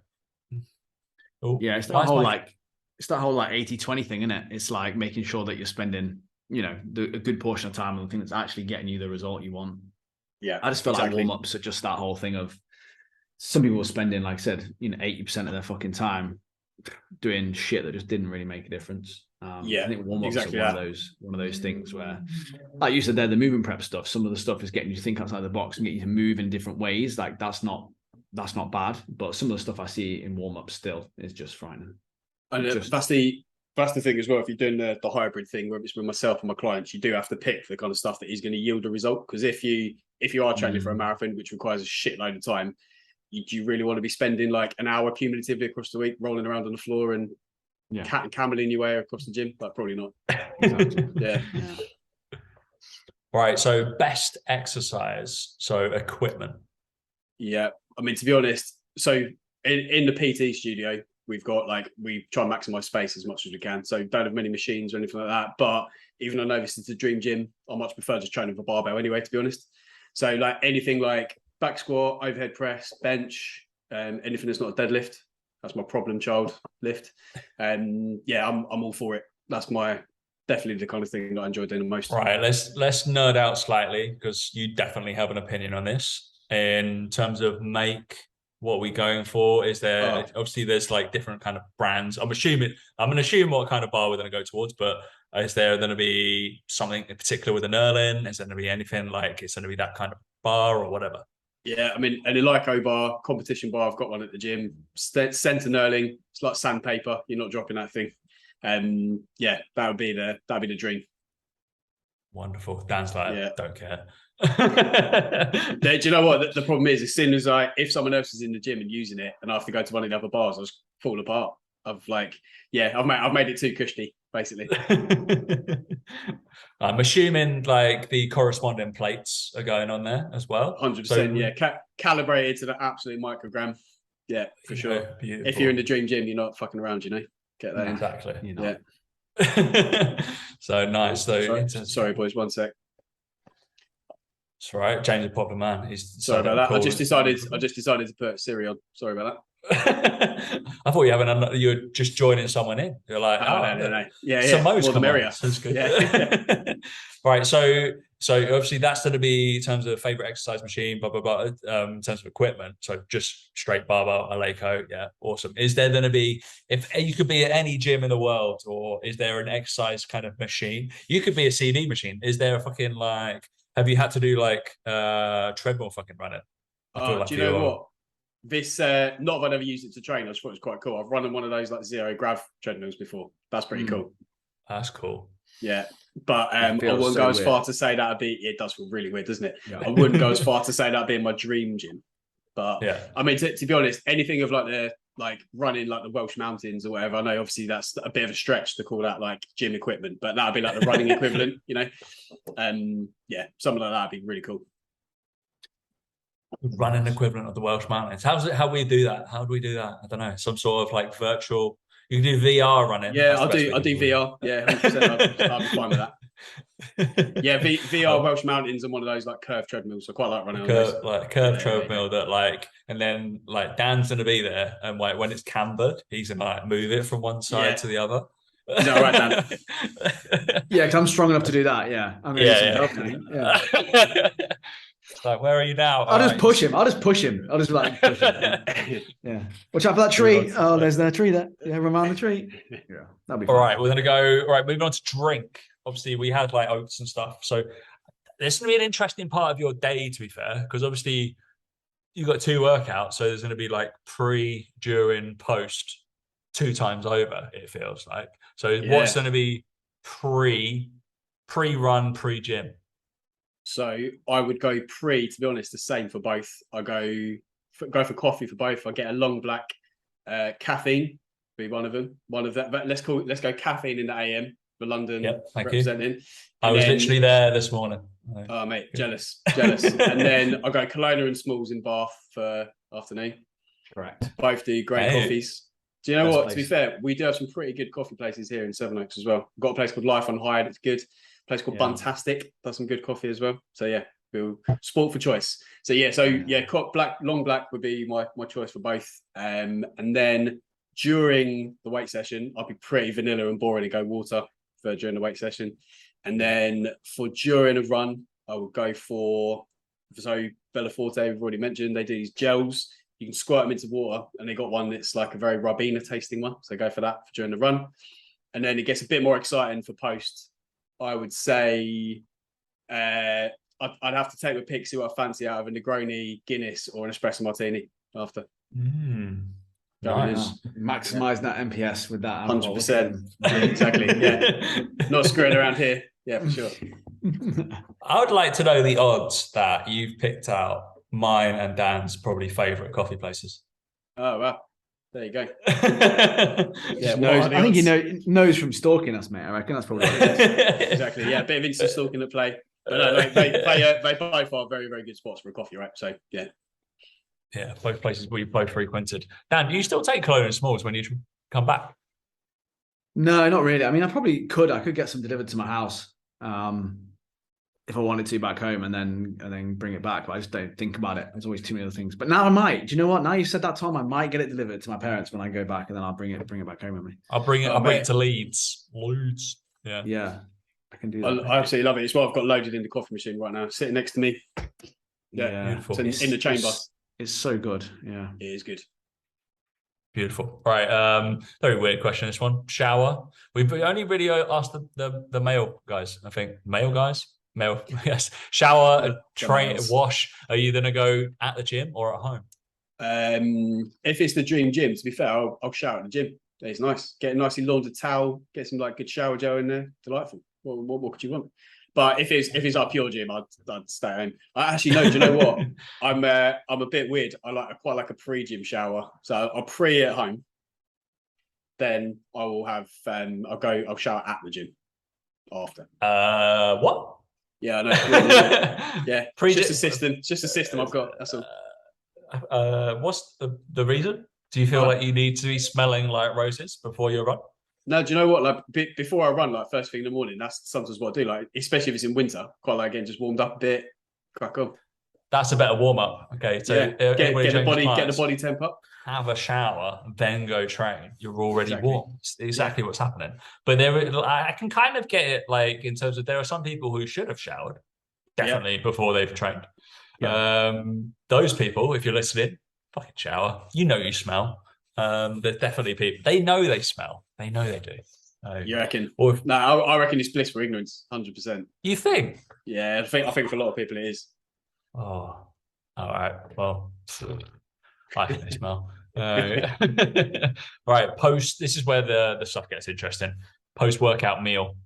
Ooh, yeah, it's that whole like 80-20 thing, isn't it? It's like making sure that you're spending, a good portion of time on the thing that's actually getting you the result you want. Yeah. I just feel like warm-ups are just that whole thing of some people are spending, like I said, 80% of their fucking time doing shit that just didn't really make a difference. Yeah, I think warm-ups exactly are one of those things where, like you said there, the movement prep stuff, some of the stuff is getting you to think outside the box and get you to move in different ways. Like that's not bad, but some of the stuff I see in warm-ups still is just frightening. And that's the thing as well. If you're doing the hybrid thing, whether it's with myself and my clients, you do have to pick the kind of stuff that is going to yield a result. Because if you are training for a marathon, which requires a shitload of time, do you really want to be spending like an hour cumulatively across the week rolling around on the floor and cat and cameling your way across the gym? Like, probably not. Exactly. Yeah. Right. So best exercise. So equipment. Yeah. I mean, to be honest, so in the PT studio, we've got we try and maximize space as much as we can. So don't have many machines or anything like that. But even though I know this is a dream gym, I much prefer just training for barbell anyway, to be honest. So like anything like back squat, overhead press, bench, anything that's not a deadlift. That's my problem child lift. I'm all for it. That's definitely the kind of thing that I enjoy doing the most. Right. Let's nerd out slightly because you definitely have an opinion on this. In terms of what are we going for? Is there obviously there's like different kind of brands. I'm gonna assume what kind of bar we're gonna go towards, but is there gonna be something in particular with an Erlin? Is there gonna be anything like it's gonna be that kind of bar or whatever? Yeah, I mean, an Elico bar, competition bar, I've got one at the gym. Centre knurling, it's like sandpaper. You're not dropping that thing. That would be the dream. Wonderful. Dan's like, don't care. Do you know what? The problem is, as soon as if someone else is in the gym and using it, and I have to go to one of the other bars, I just fall apart. I've made it too cushy, basically. I'm assuming like the corresponding plates are going on there as well. 100%, calibrated to the absolute microgram. Yeah, for sure. Beautiful. If you're in the dream gym, you're not fucking around, Get that exactly. in. Yeah. So nice. Sorry, boys, 1 sec. It's all right. James is a proper man. He's sorry about that. I just decided to put Siri on. Sorry about that. I thought you were just joining someone in. You're like, no. Yeah. Most more the merrier. That's good. Yeah. Right. So obviously that's going to be in terms of favorite exercise machine, blah, blah, blah, in terms of equipment. So just straight barbell, Eleiko. Yeah. Awesome. Is there going to be, if you could be at any gym in the world, or is there an exercise kind of machine? You could be a CD machine. Is there a fucking have you had to do treadmill fucking running? Do you know what? This, not if I've ever used it to train, I just thought it was quite cool. I've run on one of those zero grav treadmills before. That's pretty cool. That's cool. Yeah. But I wouldn't go as far to say it does feel really weird, doesn't it? Yeah. I wouldn't go as far to say that'd be in my dream gym. But yeah, I mean, to be honest, anything of running the Welsh Mountains or whatever, I know obviously that's a bit of a stretch to call that gym equipment, but that'd be the running equivalent, something like that would be really cool. Running equivalent of the Welsh Mountains. How do we do that? How do we do that? I don't know. Some sort of virtual. You can do VR running. Yeah, I'll do VR. Yeah, 100%. I'll be fine with that. Yeah, VR Welsh Mountains and one of those curved treadmills. I quite like running on those. Curved treadmill that and then Dan's gonna be there, and when it's cambered, he's gonna move it from one side to the other. Is that right, Dan? Yeah, because I'm strong enough to do that. Yeah, I'm yeah. Where are you now? I'll just push him. I'll just push him. I'll just push him. Yeah. Watch out for that tree. Oh, there's that tree there. Yeah, run around the tree. Yeah, that'll be fun. All right, we're gonna go. All right, moving on to drink. Obviously, we had oats and stuff. So there's gonna be an interesting part of your day, to be fair, because obviously you've got 2 workouts. So there's gonna be pre, during, post 2 times over, it feels like. So what's gonna be pre-run, pre-gym? So I would go to be honest, the same for both. I go for coffee for both. I get a long black, caffeine be one of them. One of that, but let's go caffeine in the AM for London. Yep, thank representing. You. I was literally there this morning. Oh mate, jealous. And then I go Kelowna and Smalls in Bath for afternoon. Correct. Both do great coffees. Do you know what? To be fair, we do have some pretty good coffee places here in Sevenoaks as well. We've got a place called Life on Hired. It's good. A place called Buntastic does some good coffee as well. So yeah, we'll sport for choice. So long black would be my choice for both. And then during the weight session, I'll be pretty vanilla and boring and go water for during the weight session. And then for during a run, I would go for Bella Forte. We've already mentioned they do these gels. You can squirt them into water, and they got one that's like a very Ribena tasting one. So go for that during the run. And then it gets a bit more exciting for post. I would say I'd have to take my pick, see what I fancy out of a Negroni, Guinness, or an espresso martini after. Nice. Maximize that MPS with that. 100%. Yeah, exactly. Yeah. Not screwing around here. Yeah, for sure. I would like to know the odds that you've picked out mine and Dan's probably favourite coffee places. Oh, well. There you go. Yeah, I think he knows from stalking us, mate. I reckon that's probably what it is. Exactly. Yeah, a bit of instant stalking at play. But no, they both are very, very good spots for a coffee, right? So, yeah. Yeah, both places we both frequented. Dan, do you still take Cologne and Smalls when you come back? No, not really. I mean, I probably could. I could get some delivered to my house if I wanted to back home, and then bring it back. But I just don't think about it. There's always too many other things. But now I might. Do you know what? Now you said that, Tom, I might get it delivered to my parents when I go back, and then I'll bring it back home with me. I'll bring it to Leeds. Yeah. Yeah. I can do that. I absolutely love it. It's what I've got loaded in the coffee machine right now, sitting next to me. Yeah. Beautiful. In the chamber. It's so good. Yeah. It is good. Beautiful. Right. Very weird question, this one. Shower. We only really asked the male guys, I think. Male, yes. Shower, train, wash. Are you going to go at the gym or at home? If it's the dream gym, to be fair, I'll shower at the gym. It's nice. Get a nicely laundered towel, get some like good shower gel in there. Delightful. What could you want? But if it's our pure gym, I'd stay at home. I actually know. Do you know what? I'm a bit weird. I quite like a pre-gym shower, so I'll pre at home. Then I will have I'll shower at the gym after. What? Yeah, I know. Yeah, just a system. Just a system I've got. That's all. What's the reason? Do you feel like you need to be smelling like roses before you run? No, do you know what? Like before I run, like first thing in the morning, that's sometimes what I do. Like, especially if it's in winter, quite like getting just warmed up a bit, crack on. That's a better warm up. Okay, so get the body temp up. Have a shower, then go train. You're already warm. It's exactly what's happening. But I can kind of get it, like in terms of there are some people who should have showered definitely before they've trained. Yeah. Those people, if you're listening, fucking shower. You know you smell. There's definitely people. They know they smell. They know they do. You reckon? No, I reckon it's bliss for ignorance. 100%. You think? Yeah, I think for a lot of people it is. Oh, all right. Well, I think they smell. Right. Post. This is where the stuff gets interesting. Post-workout meal.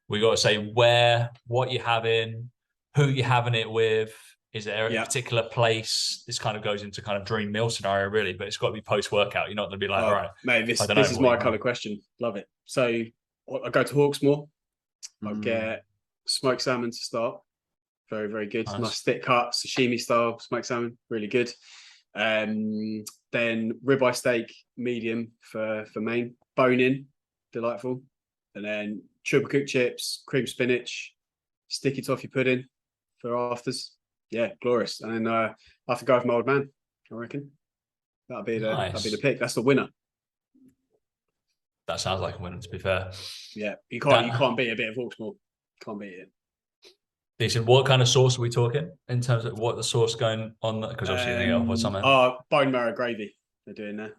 We got to say what you're having, who you're having it with. Is there a particular place? This kind of goes into kind of dream meal scenario, really, but it's got to be post-workout. You're not going to be like, all right. Mate, this is my kind of question. Love it. So I go to Hawksmoor. I'll get smoked salmon to start. Very, very good. Nice thick cut, sashimi style smoked salmon. Really good. Then ribeye steak, medium for main. Bone in, delightful. And then triple cooked chips, cream spinach, sticky toffee pudding for afters. Yeah, glorious. And then I have to go with my old man, I reckon. That'll be the pick. That's the winner. That sounds like a winner, to be fair. Yeah, you can't beat a bit of Hawksmoor. Can't beat it. Decent. What kind of sauce are we talking in terms of what the sauce going on? Because obviously they go off with something. Bone marrow gravy they're doing there.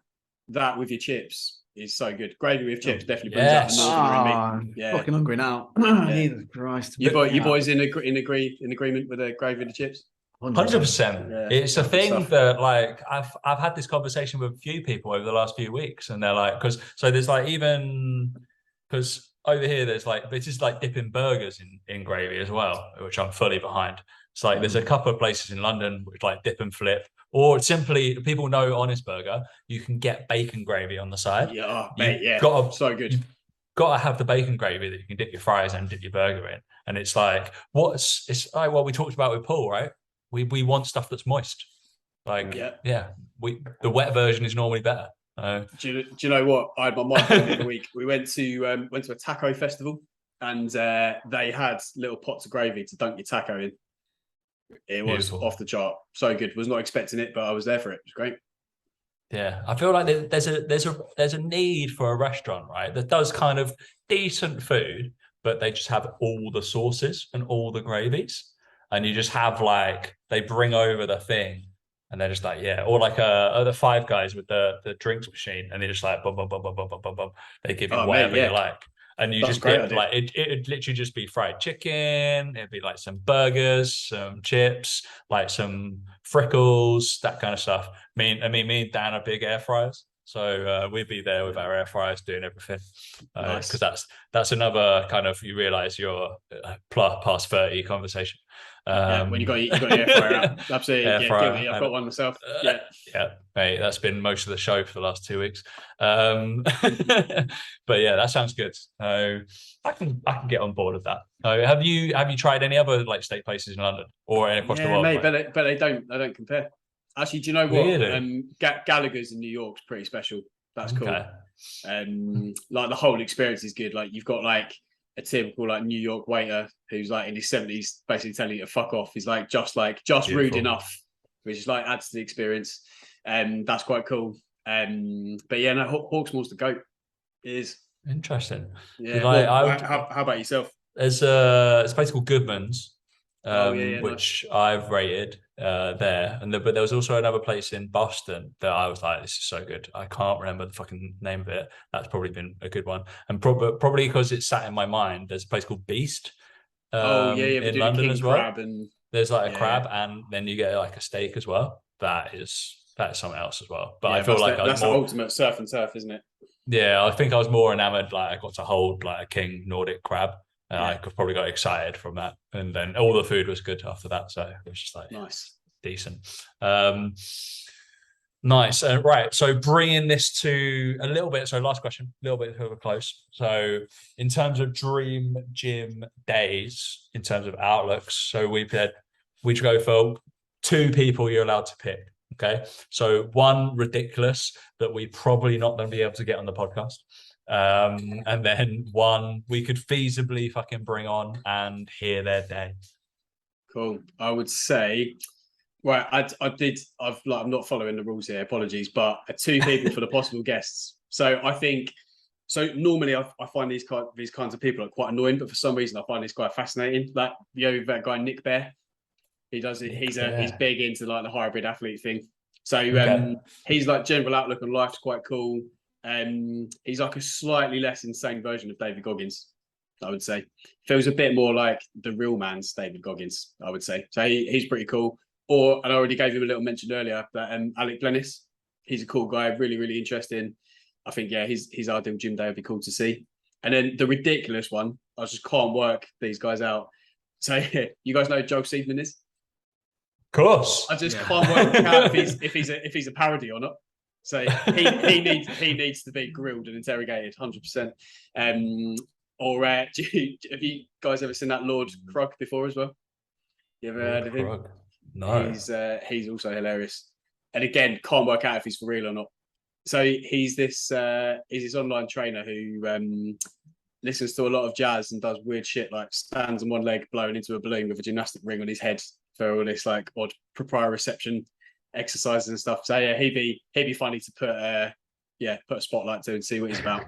That with your chips is so good. Gravy with chips definitely brings out the northern in me. Yeah, fucking hungry now. Jesus Christ. You boys in agreement with the gravy and the chips? 100%. It's a thing that like I've had this conversation with a few people over the last few weeks, and they're like, because over here there's like this is like dipping burgers in gravy as well, which I'm fully behind. It's like there's a couple of places in London which like dip and flip, or simply people know Honest Burger, you can get bacon gravy on the side. Yeah, mate, so good. You've got to have the bacon gravy that you can dip your fries and dip your burger in, and it's like it's like what we talked about with Paul, right? We want stuff that's moist. Like the wet version is normally better. Do you know what? I had my mind the other week. We went to a taco festival, and they had little pots of gravy to dunk your taco in. It was off the chart, so good. Was not expecting it, but I was there for it. It was great. Yeah, I feel like there's a need for a restaurant, right, that does kind of decent food, but they just have all the sauces and all the gravies, and you just have like they bring over the thing And they're just like, yeah, or like the Five Guys with the drinks machine, and they're just like, bum, bum, bum, bum, bum, bum, bum, bum. They give you Oh, whatever mate, you yeah. like, and you That's just a great dip idea. like it'd literally just be fried chicken. It'd be like some burgers, some chips, like some frickles, that kind of stuff. Me and Dan are big air fryers, so we'd be there with our air fryers doing everything. Because Nice. that's another kind of, you realize you're past 30 conversation. Yeah, when you got your air fryer out. Absolutely. Air Yeah, fryer. guilty. I've got one myself. Yeah. Yeah, mate, that's been most of the show for the last 2 weeks. But yeah, that sounds good. I can get on board with that. Have you tried any other like steak places in London or across the Yeah, world? mate, Like, but they don't compare. Actually, do you know what? really? Gallagher's in New York's pretty special. That's cool. Okay. Like the whole experience is good. Like you've got like a typical like New York waiter who's like in his 70s, basically telling you to fuck off. He's like just Beautiful. rude enough, which is like adds to the experience. That's quite cool. But yeah, no, Hawksmoor's the goat. It is. Interesting. Yeah. Like, Well, how about yourself? There's a place called Goodman's, Oh yeah, which I've rated there, but there was also another place in Boston that I was like, this is so good. I can't remember the fucking name of it. That's probably been a good one, and probably because it sat in my mind. There's a place called Beast, Oh yeah, yeah. in But London king as well. crab and There's like a yeah, crab, and then you get like a steak as well. That is something else as well. But yeah. I feel like I was That's the more, ultimate surf and turf, isn't it? yeah, I think I was more enamored. Like I got to hold like a king Nordic crab, and I Yeah. could probably got excited from that. And then all the food was good after that, so it was just like Nice. decent. Nice. Right. So bringing this to a little bit. So last question, a little bit of a close. So in terms of dream gym days, in terms of outlooks, so we've had, we should go for 2 people you're allowed to pick. Okay. So one ridiculous that we probably not going to be able to get on the podcast. And then one we could feasibly fucking bring on and hear their day. Cool. I would say, right. I'm not following the rules here. Apologies, but 2 people for the possible guests. So I think. So normally I find these kinds of people are quite annoying, but for some reason I find this guy fascinating. Like that guy Nick Bear. He does it. He's big into like the hybrid athlete thing. So he's like general outlook on life's quite cool. He's like a slightly less insane version of David Goggins, I would say. Feels a bit more like the real man's David Goggins, I would say. So he's pretty cool. And I already gave him a little mention earlier, but Alec Glennis, he's a cool guy, really, really interesting. I think, yeah, his ideal gym day would be cool to see. And then the ridiculous one, I just can't work these guys out. So you guys know who Joel Seedman is? Of course. I just can't work out if he's a parody or not. So he needs to be grilled and interrogated 100%. Or have you guys ever seen that Lord Krug before as well? You ever heard of him? Krug. No. He's also hilarious. And again, can't work out if he's for real or not. So he's this online trainer who listens to a lot of jazz and does weird shit like stands on one leg blowing into a balloon with a gymnastic ring on his head for all this like odd proprioception exercises and stuff. So yeah, he'd be funny to put a spotlight to and see what he's about.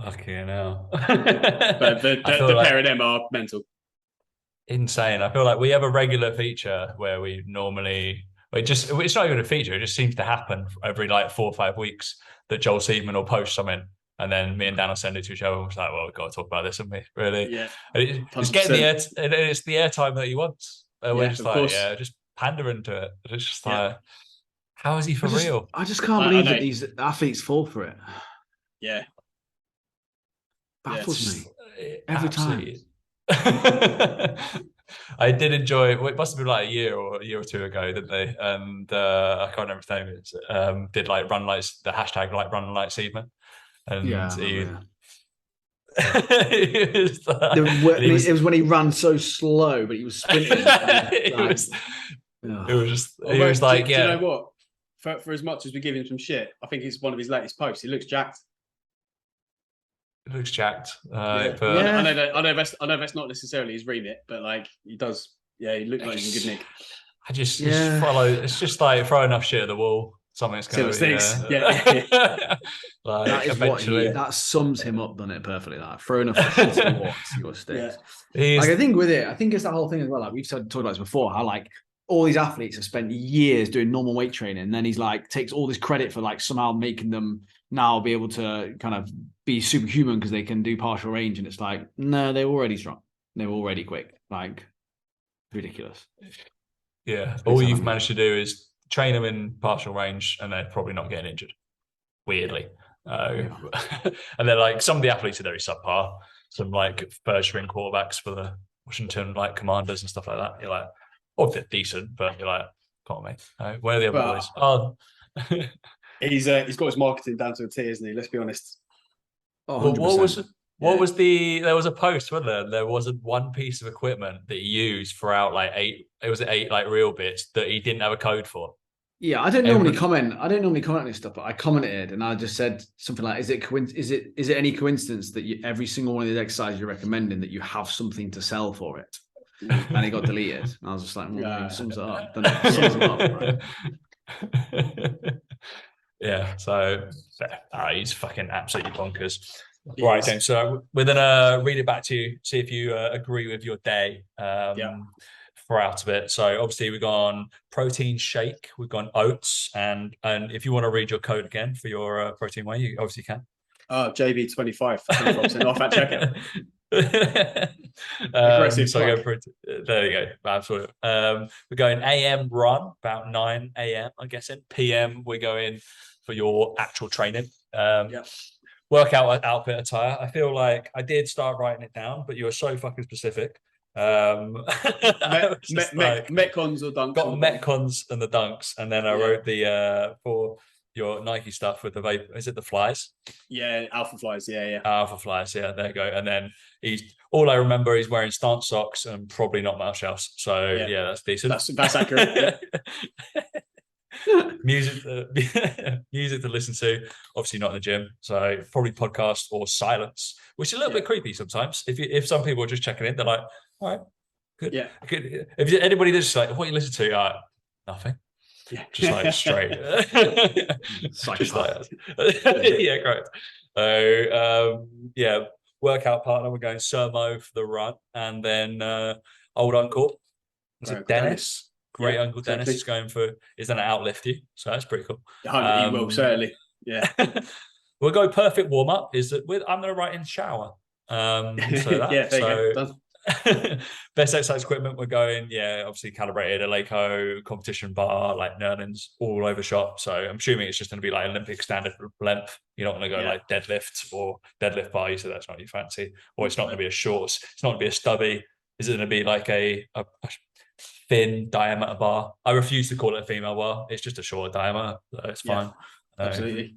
Fucking hell. But the pair of them are mental. Insane. I feel like we have a regular feature where we normally, it's not even a feature, it just seems to happen every like 4 or 5 weeks that Joel Seedman will post something, and then me and Dan will send it to each other. It's like, well, we've got to talk about this, haven't we? Really? Yeah. It's getting it's the airtime that he wants. We're just like, course. yeah, just pandering to it. It's just like, how is he for real? I just can't believe that these athletes fall for it. Yeah. Baffles me every time. I did enjoy. It must have been like a year or 2 ago, didn't they? And I can't remember his name. Did like run like the hashtag like run like Seedman, and it was when he ran so slow, but he was sprinting. It was like, do you know what? For as much as we give him some shit, I think it's one of his latest posts. He looks jacked. It looks jacked. But I know that's not necessarily his remit, but like he does. Yeah, he looks like he's in good nick. I just follow. It's just like throw enough shit at the wall. Something's going to yeah. Like that is eventually, that sums him up, doesn't it? Perfectly. Like throw enough shit at the wall, see what sticks. Yeah. Like I think with it, I think it's that whole thing as well. Like we've talked about this before. How like all these athletes have spent years doing normal weight training, and then he's like takes all this credit for like somehow making them now be able to kind of be superhuman because they can do partial range, and it's like, no, they were already strong, they were already quick, like ridiculous. Yeah, all you've managed to do is train them in partial range, and they're probably not getting injured. Weirdly, and they're like some of the athletes are very subpar. Some like third string quarterbacks for the Washington like Commanders and stuff like that. You're like, oh, they're decent, but you're like, come on, mate. Where are the other boys? Oh, he's got his marketing down to a T, isn't he? Let's be honest. Oh, what was there was a post, wasn't there? There wasn't one piece of equipment that he used throughout like eight like real bits that he didn't have a code for. Yeah, I don't normally comment on this stuff, but I commented and I just said something like, "Is it any coincidence that every single one of these exercises you're recommending that you have something to sell for it?" And it got deleted. And I was just like, "Sums it up." Sums it up, right? Yeah. So he's fucking absolutely bonkers. Right, James. So we're gonna read it back to you, see if you agree with your day. Throughout of it. So obviously we've gone protein shake, we've gone oats, and if you want to read your code again for your protein whey, you obviously can. JB25, 25% off at checkout. There you go. Absolutely. We're going AM run about 9 AM, I'm guessing. PM we're going for your actual training. Workout outfit attire. I feel like I did start writing it down, but you were so fucking specific. Metcons or dunks. Got Metcons and the dunks, and then I wrote the for your Nike stuff with the vape. Is it the flies? Yeah, Alpha Flies. Yeah. Alpha Flies. Yeah, there you go. And then all I remember is wearing stance socks and probably not mouse shells. So yeah, that's decent. That's accurate. music to listen to, obviously not in the gym, so probably podcast or silence, which is a little bit creepy sometimes. If some people are just checking in, they're like, all right, good. Yeah, good. If anybody just like, what you listen to, nothing. Yeah, just like straight. Just like, yeah, correct. So workout partner, we're going Sermo for the run, and then old uncle, is it Dennis? Great Uncle Dennis is going is going to outlift you, so that's pretty cool. He will certainly. Yeah, we'll go perfect warm up. Is that I'm going to write in shower. Best exercise equipment. We're going obviously calibrated Eleiko competition bar like Nernan's all over shop. So I'm assuming it's just going to be like Olympic standard length. You're not going to go like deadlift or deadlift bar. You said that's not your fancy, or it's not going to be a shorts. It's not going to be a stubby. Is it going to be like a thin diameter bar? I refuse to call it a female bar. It's just a shorter diameter, so it's fine. Absolutely.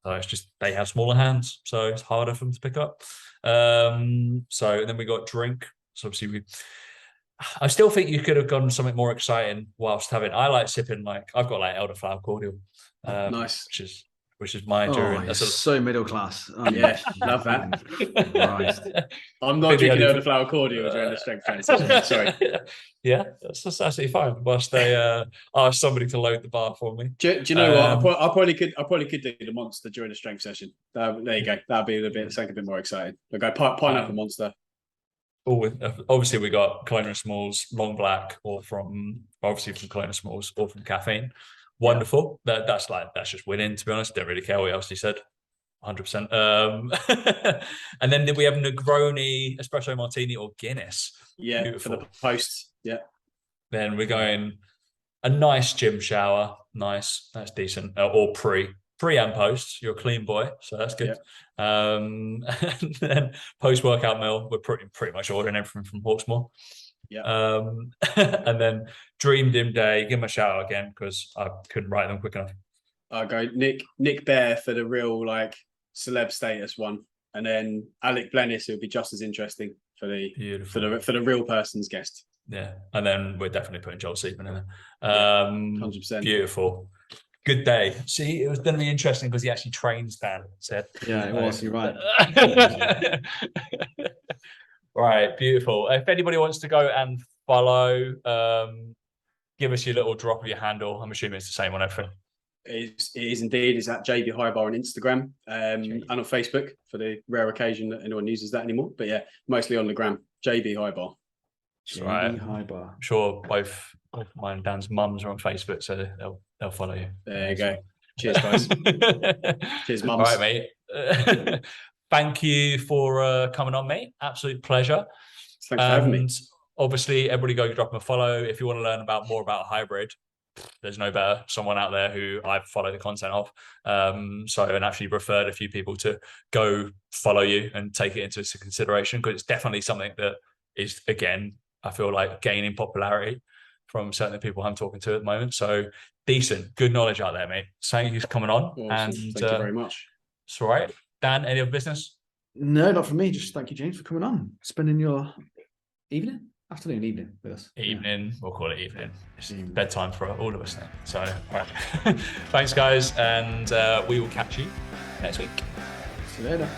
So it's just they have smaller hands, so it's harder for them to pick up. So then we got drink. So obviously I still think you could have gone something more exciting whilst having. I like sipping like I've got like elderflower cordial, nice, which is my during. That's so middle class. Yeah, love that. I'm not drinking elderflower cordial during the strength training session. Sorry. Yeah, that's absolutely fine. Whilst they ask somebody to load the bar for me. Do you know what? I probably could do the monster during the strength session. There you go. That'd be something a bit more exciting. We'll go pineapple monster. Obviously, we got Colonel Smalls, long black, or from Colonel Smalls, or from caffeine. Wonderful. That's just winning. To be honest, don't really care what else he said. 100%. And then did we have Negroni, espresso martini, or Guinness? Yeah, beautiful. For the post. Yeah. Then we're going a nice gym shower. Nice, that's decent. Or pre and post. You're a clean boy, so that's good. Yeah. And then post workout meal. We're pretty much ordering everything from Hawksmoor. Yeah. And then dream dim day. Give him a shout out again because I couldn't write them quick enough. I'll go Nick Bear for the real like celeb status one, and then Alec Blennis. It'll be just as interesting for the real person's guest. Yeah, and then we're definitely putting Joel Seaman in there. 100%. Beautiful. Good day. See, it was going to be interesting because he actually trains Dan. Said. Yeah, it was. You're right. Right, beautiful. If anybody wants to go and follow, give us your little drop of your handle. I'm assuming it's the same on everything. It is indeed. It's at JB Highbar on Instagram and on Facebook for the rare occasion that anyone uses that anymore. But yeah, mostly on the gram. JB Highbar. Right. I'm sure both Mine and Dan's mums are on Facebook, so they'll follow you. There you go. Cheers, guys. Cheers, mums. All right, mate. Thank you for coming on, mate. Absolute pleasure. Thanks for having me. Obviously, everybody go drop him a follow. If you want to learn more about hybrid, there's no better someone out there who I've followed the content of. And actually referred a few people to go follow you and take it into consideration, because it's definitely something that is, again, I feel like gaining popularity from certain people I'm talking to at the moment. So decent, good knowledge out there, mate. Thank you for coming on. Awesome. And thank you very much. It's all right. Dan, any other business? No, not from me. Just thank you, James, for coming on, spending your afternoon, evening with us. Evening, we'll call it evening. It's bedtime for all of us now. So, all right. Thanks, guys, and we will catch you next week. See you later.